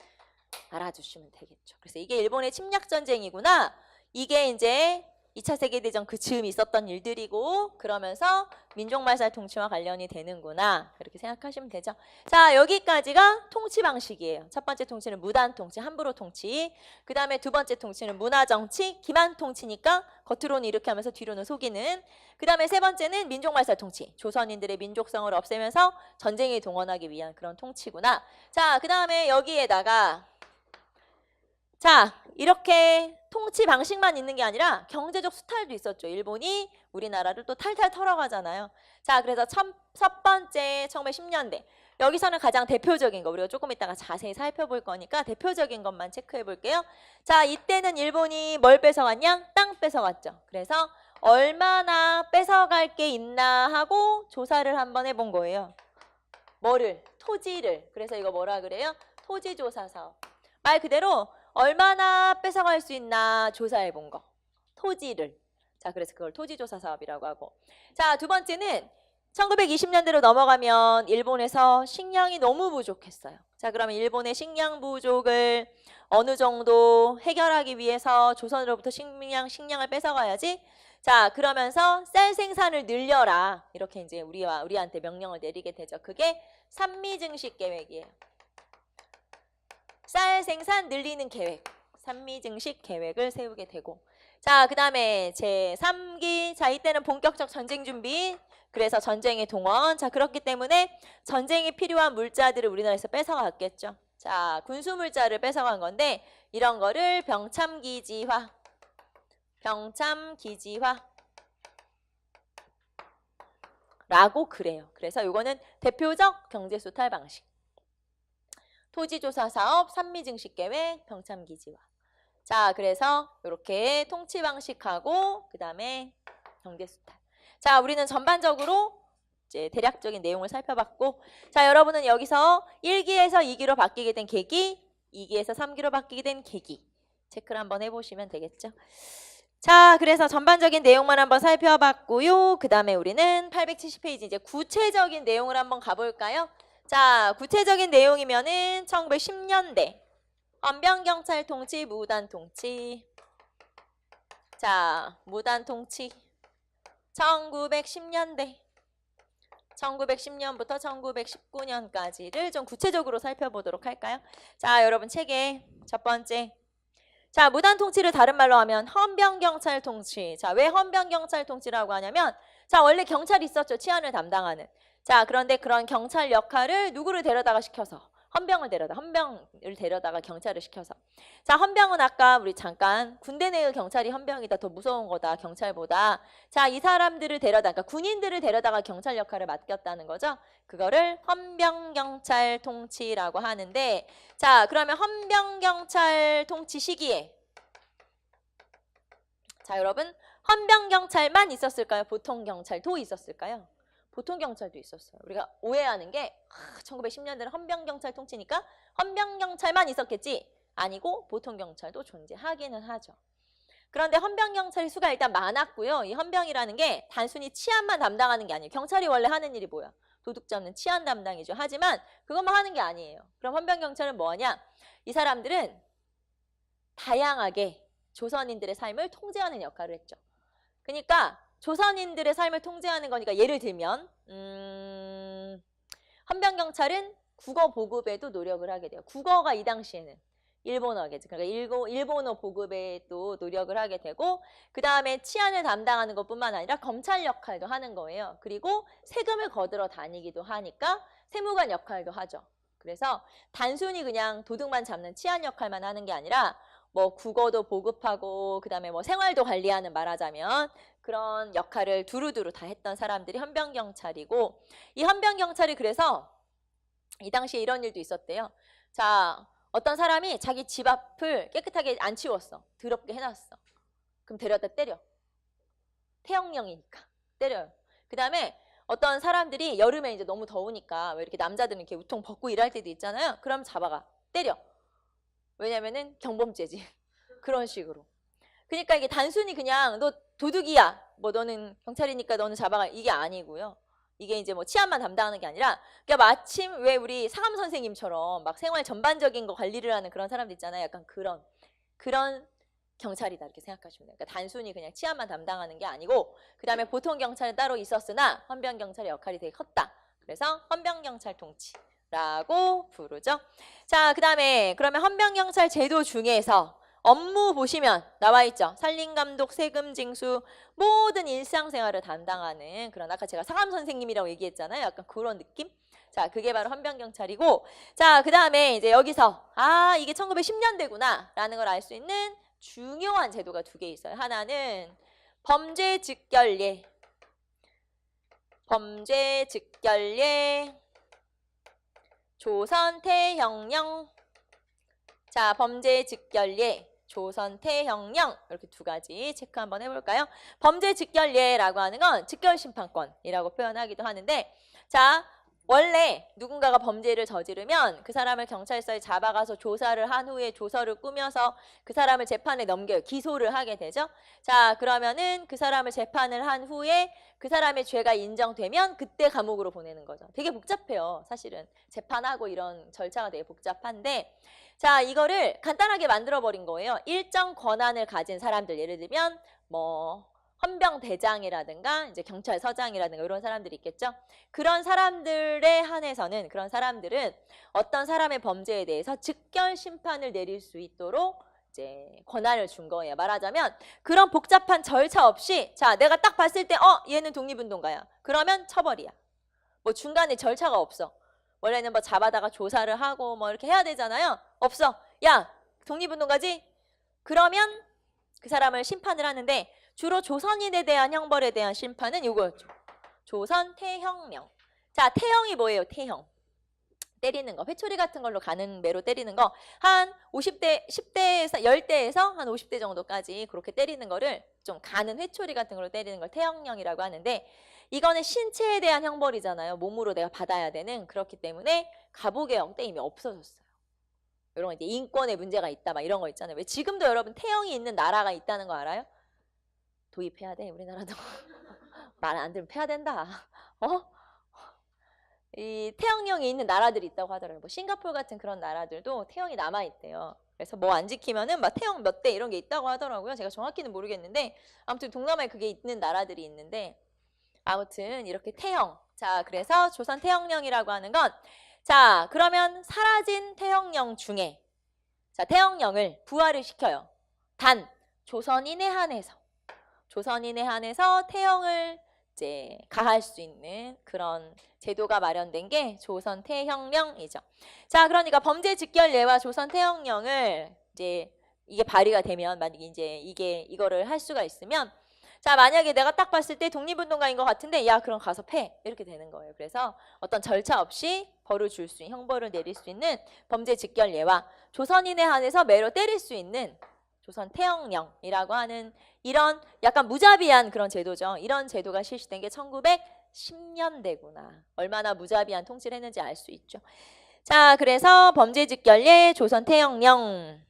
알아두시면 되겠죠. 그래서 이게 일본의 침략 전쟁이구나. 이게 이제 2차 세계대전 그 즈음 있었던 일들이고 그러면서 민족말살 통치와 관련이 되는구나. 그렇게 생각하시면 되죠. 자, 여기까지가 통치 방식이에요. 첫 번째 통치는 무단 통치, 함부로 통치. 그 다음에 두 번째 통치는 문화정치, 기만 통치니까 겉으로는 이렇게 하면서 뒤로는 속이는. 그 다음에 세 번째는 민족말살 통치. 조선인들의 민족성을 없애면서 전쟁에 동원하기 위한 그런 통치구나. 자, 그 다음에 여기에다가 자, 이렇게 통치 방식만 있는 게 아니라 경제적 수탈도 있었죠. 일본이 우리나라를 또 탈탈 털어가잖아요. 자, 그래서 첫 번째 1910년대. 여기서는 가장 대표적인 거 우리가 조금 이따가 자세히 살펴볼 거니까 대표적인 것만 체크해 볼게요. 자, 이때는 일본이 뭘 뺏어갔냐? 땅 뺏어갔죠. 그래서 얼마나 뺏어갈 게 있나 하고 조사를 한번 해본 거예요. 뭐를? 토지를. 그래서 이거 뭐라 그래요? 토지조사 사업. 말 그대로 얼마나 뺏어갈 수 있나 조사해 본 거. 토지를. 자, 그래서 그걸 토지조사 사업이라고 하고. 자, 두 번째는 1920년대로 넘어가면 일본에서 식량이 너무 부족했어요. 자, 그러면 일본의 식량 부족을 어느 정도 해결하기 위해서 조선으로부터 식량을 뺏어가야지. 자, 그러면서 쌀 생산을 늘려라. 이렇게 이제 우리한테 명령을 내리게 되죠. 그게 산미증식 계획이에요. 쌀 생산 늘리는 계획. 산미증식 계획을 세우게 되고. 자, 그 다음에 제3기. 자, 이때는 본격적 전쟁 준비. 그래서 전쟁의 동원. 자, 그렇기 때문에 전쟁에 필요한 물자들을 우리나라에서 뺏어갔겠죠. 자, 군수물자를 뺏어간 건데 이런 거를 병참기지화. 라고 그래요. 그래서 이거는 대표적 경제수탈 방식. 토지조사 사업, 산미증식계획, 병참기지화. 자, 그래서 이렇게 통치 방식하고 그 다음에 경제수탈. 자, 우리는 전반적으로 이제 대략적인 내용을 살펴봤고, 자, 여러분은 여기서 1기에서 2기로 바뀌게 된 계기, 2기에서 3기로 바뀌게 된 계기 체크를 한번 해보시면 되겠죠. 자, 그래서 전반적인 내용만 한번 살펴봤고요. 그 다음에 우리는 870페이지 이제 구체적인 내용을 한번 가볼까요? 자, 구체적인 내용이면은 1910년대 헌병경찰 통치, 무단 통치. 자, 무단 통치 1910년대 1910년부터 1919년까지를 좀 구체적으로 살펴보도록 할까요? 자, 여러분 책에 첫 번째. 자, 무단 통치를 다른 말로 하면 헌병경찰 통치. 자, 왜 헌병경찰 통치라고 하냐면, 자, 원래 경찰이 있었죠. 치안을 담당하는. 자, 그런데 그런 경찰 역할을 누구를 데려다가 시켜서 헌병을 데려다가 경찰을 시켜서. 자, 헌병은 아까 우리 잠깐 군대 내의 경찰이 헌병이다. 더 무서운 거다. 경찰보다. 자, 이 사람들을 그러니까 군인들을 데려다가 경찰 역할을 맡겼다는 거죠. 그거를 헌병경찰 통치라고 하는데, 자, 그러면 헌병경찰 통치 시기에 자, 여러분 헌병경찰만 있었을까요? 보통경찰도 있었을까요? 보통경찰도 있었어요. 우리가 오해하는 게 1910년대는 헌병경찰 통치니까 헌병경찰만 있었겠지? 아니고 보통경찰도 존재하기는 하죠. 그런데 헌병경찰의 수가 일단 많았고요. 이 헌병이라는 게 단순히 치안만 담당하는 게 아니에요. 경찰이 원래 하는 일이 뭐야? 도둑 잡는 치안 담당이죠. 하지만 그것만 하는 게 아니에요. 그럼 헌병경찰은 뭐하냐? 이 사람들은 다양하게 조선인들의 삶을 통제하는 역할을 했죠. 그러니까 조선인들의 삶을 통제하는 거니까 예를 들면 헌병경찰은 국어 보급에도 노력을 하게 돼요. 국어가 이 당시에는 일본어겠죠. 그러니까 일본어 보급에 또 노력을 하게 되고, 그 다음에 치안을 담당하는 것뿐만 아니라 검찰 역할도 하는 거예요. 그리고 세금을 거들어 다니기도 하니까 세무관 역할도 하죠. 그래서 단순히 그냥 도둑만 잡는 치안 역할만 하는 게 아니라 뭐 국어도 보급하고 그 다음에 뭐 생활도 관리하는, 말하자면 그런 역할을 두루두루 다 했던 사람들이 헌병경찰이고, 이 헌병경찰이 그래서 이 당시에 이런 일도 있었대요. 자, 어떤 사람이 자기 집 앞을 깨끗하게 안 치웠어. 더럽게 해놨어. 그럼 데려다 때려. 태형령이니까 때려요. 그 다음에 어떤 사람들이 여름에 이제 너무 더우니까 왜 이렇게 남자들은 이렇게 우통 벗고 일할 때도 있잖아요. 그럼 잡아가 때려. 왜냐면은 경범죄지. 그런 식으로. 그러니까 이게 단순히 그냥 너 도둑이야, 뭐 너는 경찰이니까 너는 잡아가, 이게 아니고요. 이게 이제 뭐 치안만 담당하는 게 아니라, 그러니까 마침 왜 우리 사감 선생님처럼 막 생활 전반적인 거 관리를 하는 그런 사람들 있잖아요. 약간 그런 경찰이다 이렇게 생각하시면 돼요. 그러니까 단순히 그냥 치안만 담당하는 게 아니고, 그 다음에 보통 경찰은 따로 있었으나 헌병경찰의 역할이 되게 컸다. 그래서 헌병경찰 통치라고 부르죠. 자, 그 다음에 그러면 헌병경찰 제도 중에서 업무 보시면 나와 있죠. 산림감독, 세금 징수, 모든 일상생활을 담당하는 그런, 아까 제가 사감 선생님이라고 얘기했잖아요. 약간 그런 느낌? 자, 그게 바로 헌병경찰이고, 자, 그 다음에 이제 여기서 이게 1910년대구나 라는 걸 알 수 있는 중요한 제도가 두 개 있어요. 하나는 범죄즉결례, 조선태형령. 자, 범죄즉결례, 조선태형령, 이렇게 두 가지 체크 한번 해볼까요? 범죄즉결례라고 하는 건 즉결심판권이라고 표현하기도 하는데, 자, 원래 누군가가 범죄를 저지르면 그 사람을 경찰서에 잡아가서 조사를 한 후에 조서를 꾸며서 그 사람을 재판에 넘겨요. 기소를 하게 되죠. 자, 그러면은 그 사람을 재판을 한 후에 그 사람의 죄가 인정되면 그때 감옥으로 보내는 거죠. 되게 복잡해요. 사실은 재판하고 이런 절차가 되게 복잡한데, 자, 이거를 간단하게 만들어버린 거예요. 일정 권한을 가진 사람들, 예를 들면 뭐 헌병대장이라든가 이제 경찰서장이라든가 이런 사람들이 있겠죠. 그런 사람들에 한해서는, 그런 사람들은 어떤 사람의 범죄에 대해서 즉결 심판을 내릴 수 있도록 이제 권한을 준 거예요. 말하자면 그런 복잡한 절차 없이 자 내가 딱 봤을 때 얘는 독립운동가야. 그러면 처벌이야. 뭐 중간에 절차가 없어. 원래는 뭐 잡아다가 조사를 하고 뭐 이렇게 해야 되잖아요. 없어. 야 독립운동가지? 그러면 그 사람을 심판을 하는데 주로 조선인에 대한 형벌에 대한 심판은 이거였죠. 조선 태형령. 자 태형이 뭐예요? 태형. 때리는 거. 회초리 같은 걸로 가는 매로 때리는 거. 한 50대, 10대에서 10대에서 한 50대 정도까지 그렇게 때리는 거를 좀 가는 회초리 같은 걸로 때리는 걸 태형령이라고 하는데 이거는 신체에 대한 형벌이잖아요. 몸으로 내가 받아야 되는. 그렇기 때문에 가부개혁 때 이미 없어졌어요. 이런 거 이제 인권에 문제가 있다 막 이런 거 있잖아요. 왜 지금도 여러분 태형이 있는 나라가 있다는 거 알아요? 도입해야 돼. 우리나라도. 말 안 들으면 패야 된다. 이 태형령이 있는 나라들이 있다고 하더라고요. 뭐 싱가포르 같은 그런 나라들도 태형이 남아있대요. 그래서 뭐 안 지키면은 막 태형 몇 대 이런 게 있다고 하더라고요. 제가 정확히는 모르겠는데 아무튼 동남아에 그게 있는 나라들이 있는데 아무튼 이렇게 태형. 자 그래서 조선 태형령이라고 하는 건 자 그러면 사라진 태형령 중에 자 태형령을 부활을 시켜요. 단 조선인에 한해서 태형을 이제 가할 수 있는 그런 제도가 마련된 게 조선 태형령이죠. 자, 그러니까 범죄 직결 예와 조선 태형령을 이제 이게 발의가 되면 만약에 이제 이거를 할 수가 있으면 자, 만약에 내가 딱 봤을 때 독립운동가인 것 같은데 야, 그럼 가서 패. 이렇게 되는 거예요. 그래서 어떤 절차 없이 벌을 줄 수 있는 형벌을 내릴 수 있는 범죄 직결 예와 조선인에 한해서 매로 때릴 수 있는 조선 태형령이라고 하는 이런 약간 무자비한 그런 제도죠. 이런 제도가 실시된 게 1910년대구나. 얼마나 무자비한 통치를 했는지 알 수 있죠. 자, 그래서 범죄직결예 조선 태형령.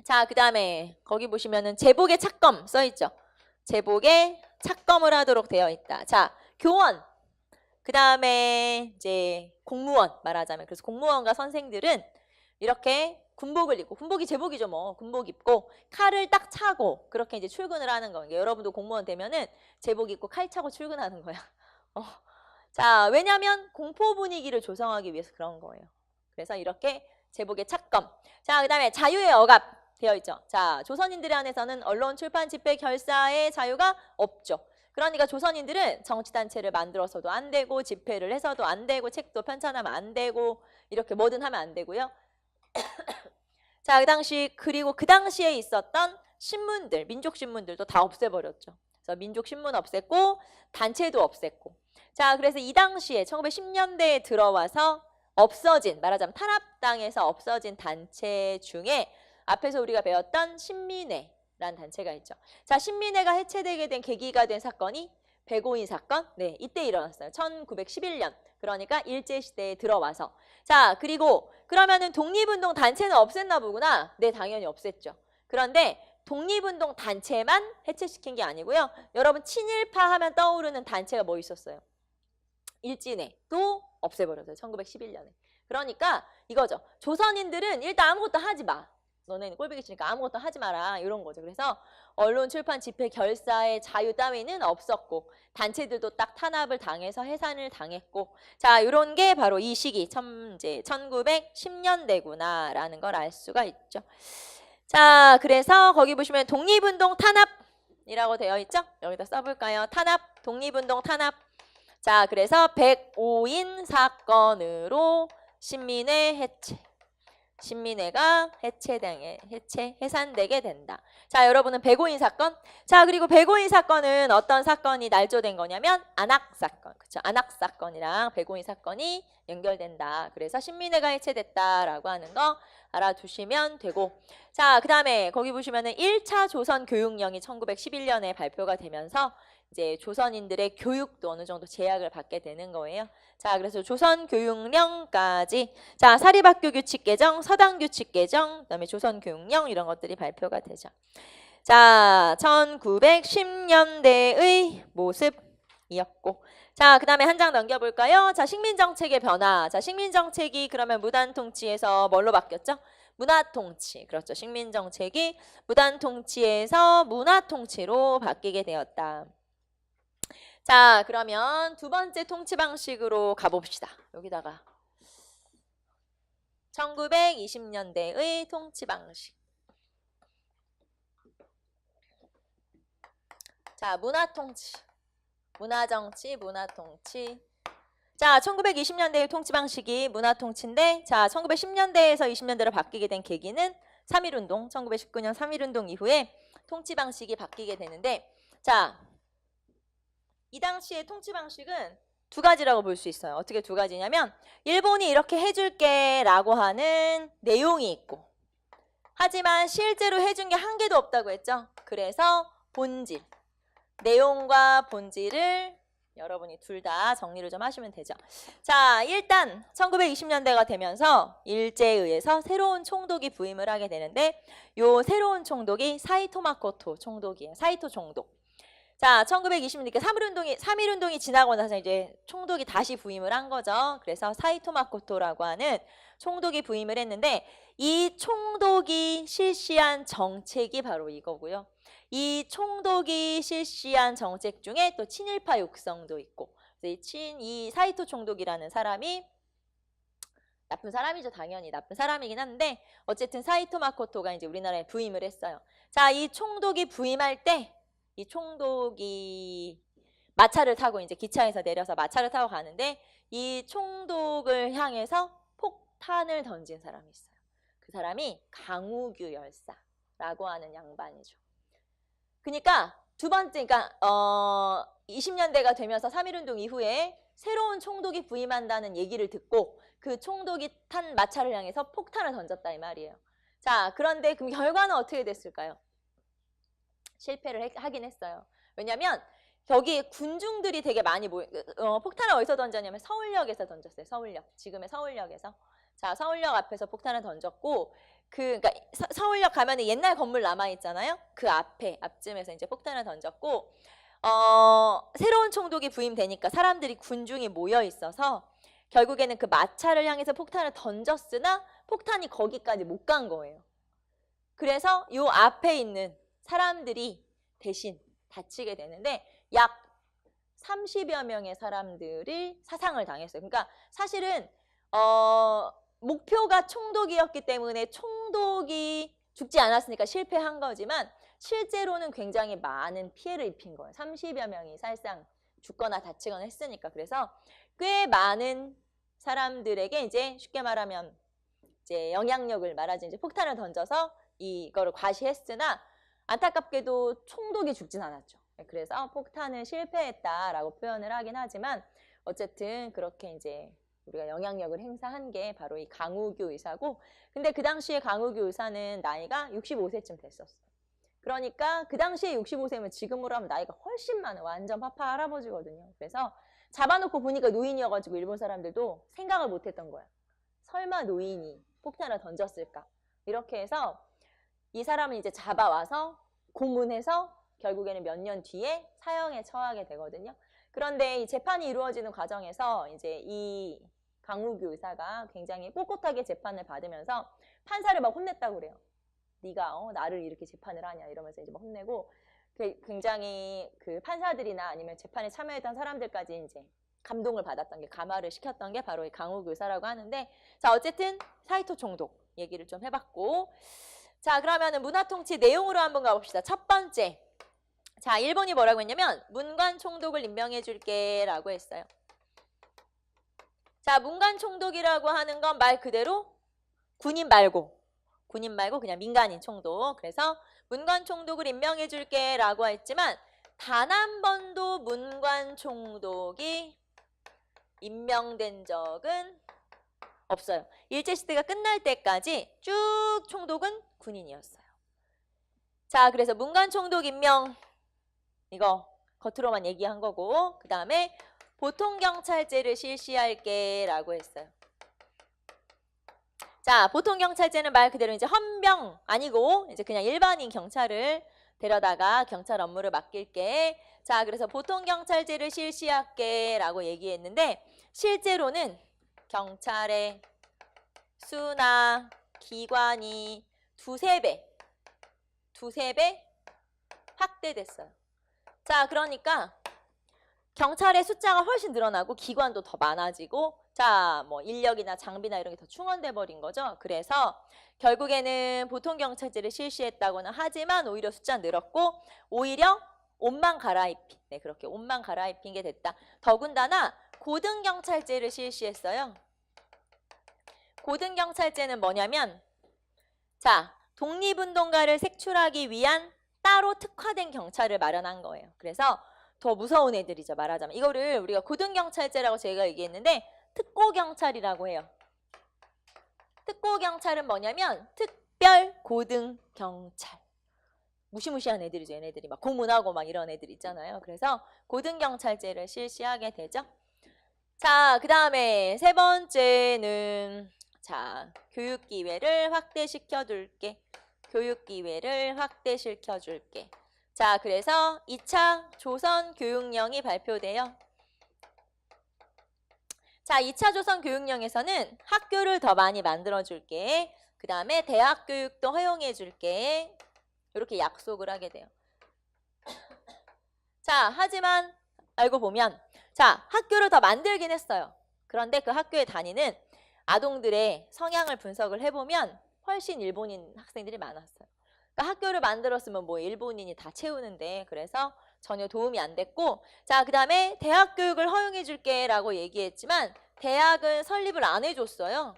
자, 그 다음에 거기 보시면은 제복의 착검 써있죠. 제복의 착검을 하도록 되어 있다. 자, 교원. 그 다음에 이제 공무원 말하자면 그래서 공무원과 선생들은 이렇게 군복을 입고 군복이 제복이죠 뭐 군복 입고 칼을 딱 차고 그렇게 이제 출근을 하는 거예요. 여러분도 공무원 되면은 제복 입고 칼 차고 출근하는 거야. 자 왜냐하면 공포 분위기를 조성하기 위해서 그런 거예요. 그래서 이렇게 제복의 착검. 자 그다음에 자유의 억압 되어 있죠. 자 조선인들에 한해서는 언론, 출판, 집회, 결사의 자유가 없죠. 그러니까 조선인들은 정치단체를 만들어서도 안 되고 집회를 해서도 안 되고 책도 편찬하면 안 되고 이렇게 뭐든 하면 안 되고요. 자, 그리고 그 당시에 있었던 신문들, 민족신문들도 다 없애버렸죠. 그래서 민족신문 없앴고 단체도 없앴고. 자, 그래서 이 당시에 1910년대에 들어와서 없어진, 말하자면 탄압당에서 없어진 단체 중에 앞에서 우리가 배웠던 신민회라는 단체가 있죠. 자, 신민회가 해체되게 된 계기가 된 사건이 백오인 사건. 네, 이때 일어났어요. 1911년. 그러니까 일제시대에 들어와서. 자, 그리고 그러면은 독립운동 단체는 없앴나 보구나. 네, 당연히 없앴죠. 그런데 독립운동 단체만 해체시킨 게 아니고요. 여러분 친일파 하면 떠오르는 단체가 뭐 있었어요? 일진회도 없애버렸어요. 1911년에. 그러니까 이거죠. 조선인들은 일단 아무것도 하지 마. 너네는 꼴보기 싫으니까 아무것도 하지 마라. 이런 거죠. 그래서 언론, 출판, 집회, 결사의 자유 따위는 없었고 단체들도 딱 탄압을 당해서 해산을 당했고 자 이런 게 바로 이 시기 이제 1910년대구나 라는 걸 알 수가 있죠. 자 그래서 거기 보시면 독립운동 탄압이라고 되어 있죠. 여기다 써볼까요? 탄압, 독립운동 탄압. 자 그래서 105인 사건으로 신민회 해체. 신민회가 해산되게 된다. 자, 여러분은 105인 사건. 자, 그리고 105인 사건은 어떤 사건이 날조된 거냐면 안학 사건. 그렇죠? 안학 사건이랑 105인 사건이 연결된다. 그래서 신민회가 해체됐다라고 하는 거 알아두시면 되고. 자, 그다음에 거기 보시면은 1차 조선 교육령이 1911년에 발표가 되면서 이제 조선인들의 교육도 어느 정도 제약을 받게 되는 거예요. 자, 그래서 조선 교육령까지 자, 사립학교 규칙 개정, 서당 규칙 개정, 그다음에 조선 교육령 이런 것들이 발표가 되죠. 자, 1910년대의 모습이었고 자, 그다음에 한 장 넘겨 볼까요? 자, 식민 정책의 변화. 자, 식민 정책이 그러면 무단 통치에서 뭘로 바뀌었죠? 문화 통치. 그렇죠. 식민 정책이 무단 통치에서 문화 통치로 바뀌게 되었다. 자, 그러면 두 번째 통치 방식으로 가봅시다. 여기다가 1920년대의 통치 방식. 자, 문화통치. 문화정치, 문화통치. 자, 1920년대의 통치 방식이 문화통치인데, 자, 1910년대에서 20년대로 바뀌게 된 계기는 3.1운동, 1919년 3.1운동 이후에 통치 방식이 바뀌게 되는데, 자, 이 당시의 통치 방식은 두 가지라고 볼 수 있어요. 어떻게 두 가지냐면, 일본이 이렇게 해줄게 라고 하는 내용이 있고, 하지만 실제로 해준 게 한 개도 없다고 했죠. 그래서 본질, 내용과 본질을 여러분이 둘 다 정리를 좀 하시면 되죠. 자, 일단 1920년대가 되면서 일제에 의해서 새로운 총독이 부임을 하게 되는데, 요 새로운 총독이 사이토 마코토 총독이에요. 사이토 총독. 자, 1920년대 3.1운동이 지나고 나서 이제 총독이 다시 부임을 한 거죠. 그래서 사이토 마코토라고 하는 총독이 부임을 했는데, 이 총독이 실시한 정책이 바로 이거고요. 이 총독이 실시한 정책 중에 또 친일파 육성도 있고, 이 사이토 총독이라는 사람이 나쁜 사람이죠. 당연히 나쁜 사람이긴 한데, 어쨌든 사이토 마코토가 이제 우리나라에 부임을 했어요. 자, 이 총독이 부임할 때, 이 총독이 마차를 타고 이제 기차에서 내려서 마차를 타고 가는데, 이 총독을 향해서 폭탄을 던진 사람이 있어요. 그 사람이 강우규 열사라고 하는 양반이죠. 그러니까 두 번째, 그러니까 20년대가 되면서 3.1운동 이후에 새로운 총독이 부임한다는 얘기를 듣고 그 총독이 탄 마차를 향해서 폭탄을 던졌다 이 말이에요. 자, 그런데 그럼 결과는 어떻게 됐을까요? 실패를 하긴 했어요. 왜냐하면 여기 군중들이 되게 많이 폭탄을 어디서 던졌냐면 서울역에서 던졌어요. 서울역. 지금의 서울역에서. 자, 서울역 앞에서 폭탄을 던졌고, 그러니까 서울역 가면 옛날 건물 남아있잖아요. 그 앞쯤에서 이제 폭탄을 던졌고, 새로운 총독이 부임되니까 사람들이 군중이 모여 있어서 결국에는 그 마차를 향해서 폭탄을 던졌으나 폭탄이 거기까지 못 간 거예요. 그래서 요 앞에 있는 사람들이 대신 다치게 되는데 약 30여 명의 사람들이 사상을 당했어요. 그러니까 사실은 목표가 총독이었기 때문에 총독이 죽지 않았으니까 실패한 거지만 실제로는 굉장히 많은 피해를 입힌 거예요. 30여 명이 사실상 죽거나 다치거나 했으니까. 그래서 꽤 많은 사람들에게 이제 쉽게 말하면 이제 영향력을 말하지 이제 폭탄을 던져서 이거를 과시했으나 안타깝게도 총독이 죽진 않았죠. 그래서 폭탄을 실패했다라고 표현을 하긴 하지만 어쨌든 그렇게 이제 우리가 영향력을 행사한 게 바로 이 강우규 의사고, 근데 그 당시에 강우규 의사는 나이가 65세쯤 됐었어요. 그러니까 그 당시에 65세면 지금으로 하면 나이가 훨씬 많아요. 완전 파파 할아버지거든요. 그래서 잡아놓고 보니까 노인이어가지고 일본 사람들도 생각을 못했던 거야. 설마 노인이 폭탄을 던졌을까? 이렇게 해서 이 사람을 이제 잡아와서 고문해서 결국에는 몇 년 뒤에 사형에 처하게 되거든요. 그런데 이 재판이 이루어지는 과정에서 이제 이 강우규 의사가 굉장히 꼿꼿하게 재판을 받으면서 판사를 막 혼냈다고 그래요. 네가 나를 이렇게 재판을 하냐 이러면서 이제 막 혼내고, 굉장히 그 판사들이나 아니면 재판에 참여했던 사람들까지 이제 감동을 받았던 게, 감화를 시켰던 게 바로 이 강우규 의사라고 하는데, 자, 어쨌든 사이토 총독 얘기를 좀 해봤고, 자, 그러면은 문화통치 내용으로 한번 가봅시다. 첫 번째. 자, 일본이 뭐라고 했냐면 문관 총독을 임명해 줄게 라고 했어요. 자, 문관 총독이라고 하는 건 말 그대로 군인 말고 그냥 민간인 총독. 그래서 문관 총독을 임명해 줄게 라고 했지만 단 한 번도 문관 총독이 임명된 적은 없어요. 일제시대가 끝날 때까지 쭉 총독은 군인이었어요. 자, 그래서 문관 총독 임명 이거 겉으로만 얘기한 거고, 그 다음에 보통경찰제를 실시할게 라고 했어요. 자, 보통경찰제는 말 그대로 이제 헌병 아니고 이제 그냥 일반인 경찰을 데려다가 경찰 업무를 맡길게. 자, 그래서 보통경찰제를 실시할게 라고 얘기했는데 실제로는 경찰의 수나 기관이 두세 배 확대됐어요. 자, 그러니까 경찰의 숫자가 훨씬 늘어나고 기관도 더 많아지고, 자, 뭐 인력이나 장비나 이런 게 더 충원돼 버린 거죠. 그래서 결국에는 보통경찰제를 실시했다고는 하지만 오히려 숫자 늘었고, 오히려 옷만 갈아입힌. 네, 그렇게 옷만 갈아입힌 게 됐다. 더군다나 고등경찰제를 실시했어요. 고등경찰제는 뭐냐면 자, 독립운동가를 색출하기 위한 따로 특화된 경찰을 마련한 거예요. 그래서 더 무서운 애들이죠, 말하자면. 이거를 우리가 고등경찰제라고 제가 얘기했는데 특고경찰이라고 해요. 특고경찰은 뭐냐면 특별고등경찰. 무시무시한 애들이죠, 얘네들이. 막 고문하고 막 이런 애들 있잖아요. 그래서 고등경찰제를 실시하게 되죠. 자, 그 다음에 세 번째는 자, 교육기회를 확대시켜 줄게. 교육기회를 확대시켜 줄게. 자, 그래서 2차 조선교육령이 발표돼요. 자, 2차 조선교육령에서는 학교를 더 많이 만들어줄게. 그 다음에 대학교육도 허용해줄게. 이렇게 약속을 하게 돼요. 자, 하지만 알고 보면 자, 학교를 더 만들긴 했어요. 그런데 그 학교에 다니는 아동들의 성향을 분석을 해보면 훨씬 일본인 학생들이 많았어요. 그러니까 학교를 만들었으면 뭐 일본인이 다 채우는데 그래서 전혀 도움이 안 됐고 자, 그 다음에 대학 교육을 허용해 줄게 라고 얘기했지만 대학은 설립을 안 해줬어요.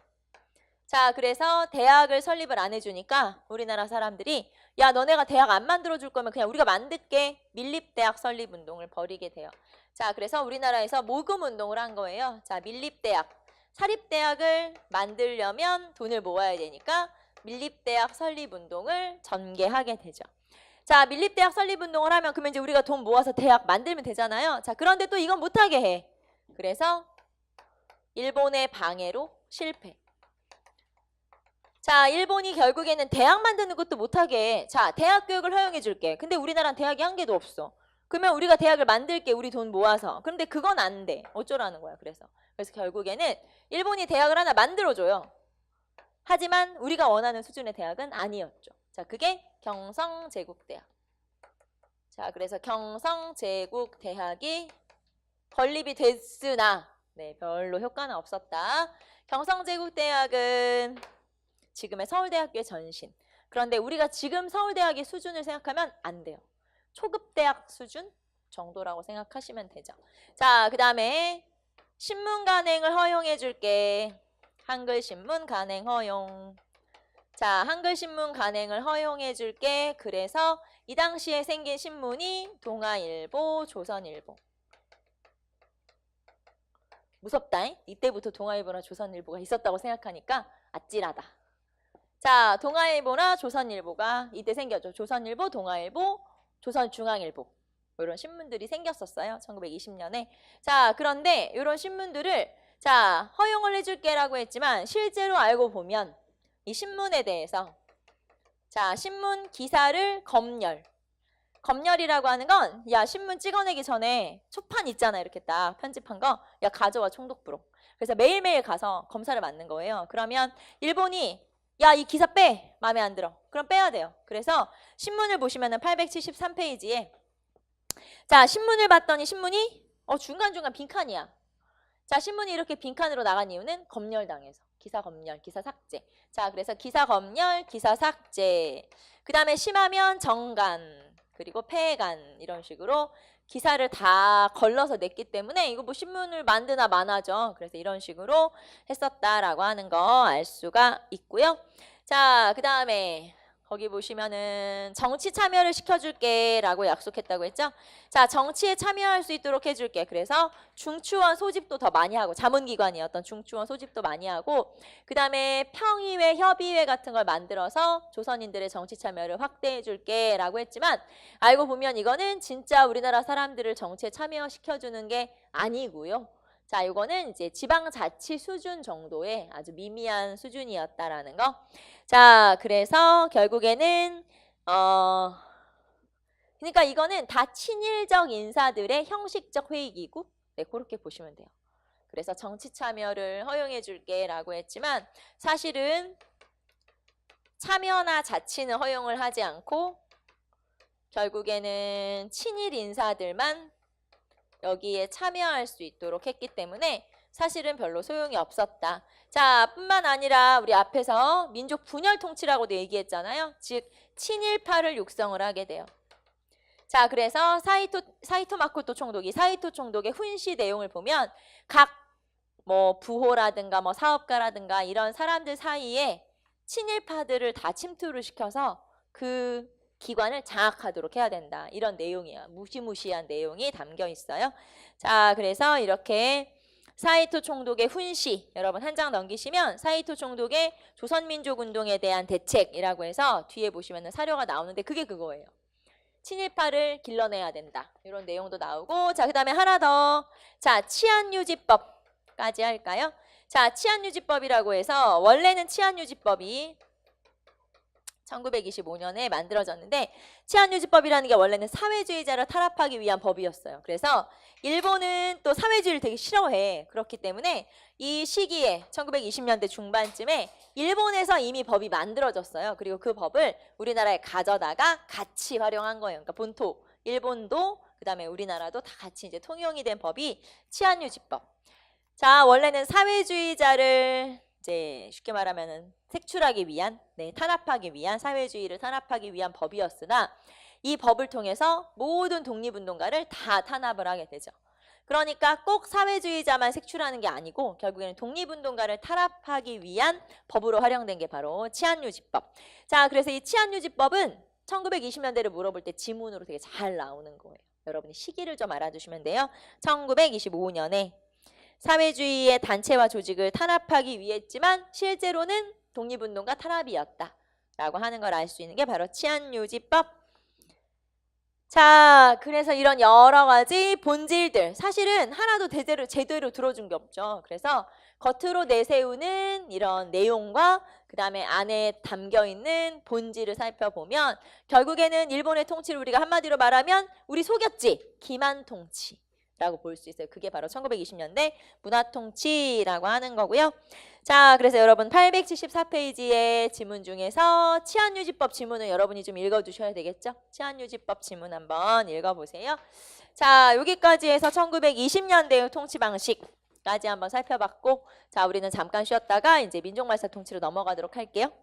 자, 그래서 대학을 설립을 안 해주니까 우리나라 사람들이 야, 너네가 대학 안 만들어줄 거면 그냥 우리가 만들게 밀립대학 설립운동을 벌이게 돼요. 자, 그래서 우리나라에서 모금운동을 한 거예요. 자, 밀립대학. 사립대학을 만들려면 돈을 모아야 되니까 밀립대학 설립운동을 전개하게 되죠. 자, 밀립대학 설립운동을 하면 그러면 이제 우리가 돈 모아서 대학 만들면 되잖아요. 자, 그런데 또 이건 못하게 해. 그래서 일본의 방해로 실패. 자, 일본이 결국에는 대학 만드는 것도 못하게 해. 자, 대학 교육을 허용해 줄게. 근데 우리나라는 대학이 한 개도 없어. 그러면 우리가 대학을 만들게, 우리 돈 모아서. 그런데 그건 안 돼. 어쩌라는 거야, 그래서 결국에는 일본이 대학을 하나 만들어줘요. 하지만 우리가 원하는 수준의 대학은 아니었죠. 자, 그게 경성제국대학. 자, 그래서 경성제국대학이 건립이 됐으나 네, 별로 효과는 없었다. 경성제국대학은 지금의 서울대학교의 전신. 그런데 우리가 지금 서울대학의 수준을 생각하면 안 돼요. 초급대학 수준 정도라고 생각하시면 되죠. 자, 그 다음에 신문 간행을 허용해 줄게. 한글신문 간행 허용. 자, 한글신문 간행을 허용해 줄게. 그래서 이 당시에 생긴 신문이 동아일보, 조선일보. 무섭다. 이때부터 동아일보나 조선일보가 있었다고 생각하니까 아찔하다. 자, 동아일보나 조선일보가 이때 생겼죠. 조선일보, 동아일보, 조선중앙일보. 이런 신문들이 생겼었어요. 1920년에. 자, 그런데 이런 신문들을 자, 허용을 해줄게라고 했지만 실제로 알고 보면 이 신문에 대해서 자, 신문 기사를 검열이라고 하는 건 야, 신문 찍어내기 전에 초판 있잖아. 이렇게 딱 편집한 거. 야, 가져와 총독부로. 그래서 매일매일 가서 검사를 받는 거예요. 그러면 일본이 야, 이 기사 빼. 마음에 안 들어. 그럼 빼야 돼요. 그래서 신문을 보시면은 873페이지에 자, 신문을 봤더니 신문이 중간중간 빈칸이야. 자, 신문이 이렇게 빈칸으로 나간 이유는 검열당해서. 기사 검열, 기사 삭제. 자, 그래서 기사 검열, 기사 삭제. 그 다음에 심하면 정간, 그리고 폐간 이런 식으로 기사를 다 걸러서 냈기 때문에 이거 뭐 신문을 만드나 마나죠. 그래서 이런 식으로 했었다라고 하는 거 알 수가 있고요. 자, 그 다음에 거기 보시면은 정치 참여를 시켜줄게 라고 약속했다고 했죠. 자, 정치에 참여할 수 있도록 해줄게. 그래서 중추원 소집도 더 많이 하고 자문기관이었던 중추원 소집도 많이 하고 그 다음에 평의회, 협의회 같은 걸 만들어서 조선인들의 정치 참여를 확대해줄게 라고 했지만 알고 보면 이거는 진짜 우리나라 사람들을 정치에 참여시켜주는 게 아니고요. 자, 이거는 이제 지방자치 수준 정도의 아주 미미한 수준이었다라는 거. 자, 그래서 결국에는 그러니까 이거는 다 친일적 인사들의 형식적 회의기구. 네, 그렇게 보시면 돼요. 그래서 정치 참여를 허용해 줄게 라고 했지만 사실은 참여나 자치는 허용을 하지 않고 결국에는 친일 인사들만 여기에 참여할 수 있도록 했기 때문에 사실은 별로 소용이 없었다. 자, 뿐만 아니라 우리 앞에서 민족 분열 통치라고도 얘기했잖아요. 즉 친일파를 육성을 하게 돼요. 자, 그래서 사이토 마코토 총독이 사이토 총독의 훈시 내용을 보면 각 뭐 부호라든가 뭐 사업가라든가 이런 사람들 사이에 친일파들을 다 침투를 시켜서 그 기관을 장악하도록 해야 된다. 이런 내용이에요. 무시무시한 내용이 담겨 있어요. 자, 그래서 이렇게 사이토 총독의 훈시, 여러분 한 장 넘기시면 사이토 총독의 조선민족운동에 대한 대책이라고 해서 뒤에 보시면 사료가 나오는데 그게 그거예요. 친일파를 길러내야 된다. 이런 내용도 나오고, 자, 그 다음에 하나 더. 자, 치안유지법까지 할까요? 자, 치안유지법이라고 해서 원래는 치안유지법이 1925년에 만들어졌는데 치안유지법이라는 게 원래는 사회주의자를 탄압하기 위한 법이었어요. 그래서 일본은 또 사회주의를 되게 싫어해. 그렇기 때문에 이 시기에 1920년대 중반쯤에 일본에서 이미 법이 만들어졌어요. 그리고 그 법을 우리나라에 가져다가 같이 활용한 거예요. 그러니까 본토, 일본도 그다음에 우리나라도 다 같이 이제 통용이 된 법이 치안유지법. 자, 원래는 사회주의자를 이제 쉽게 말하면은 색출하기 위한, 탄압하기 위한, 사회주의를 탄압하기 위한 법이었으나 이 법을 통해서 모든 독립운동가를 다 탄압을 하게 되죠. 그러니까 꼭 사회주의자만 색출하는 게 아니고 결국에는 독립운동가를 탄압하기 위한 법으로 활용된 게 바로 치안유지법. 자, 그래서 이 치안유지법은 1920년대를 물어볼 때 지문으로 되게 잘 나오는 거예요. 여러분이 시기를 좀 알아두시면 돼요. 1925년에 사회주의의 단체와 조직을 탄압하기 위했지만 실제로는 독립운동가 탄압이었다라고 하는 걸 알 수 있는 게 바로 치안유지법. 자, 그래서 이런 여러 가지 본질들 사실은 하나도 제대로 들어준 게 없죠. 그래서 겉으로 내세우는 이런 내용과 그 다음에 안에 담겨있는 본질을 살펴보면 결국에는 일본의 통치를 우리가 한마디로 말하면 우리 속였지. 기만 통치. 라고 볼 수 있어요. 그게 바로 1920년대 문화통치라고 하는 거고요. 자, 그래서 여러분 874페이지의 지문 중에서 치안유지법 지문을 여러분이 좀 읽어주셔야 되겠죠? 치안유지법 지문 한번 읽어보세요. 자, 여기까지 해서 1920년대의 통치 방식까지 한번 살펴봤고, 자, 우리는 잠깐 쉬었다가 이제 민족말살 통치로 넘어가도록 할게요.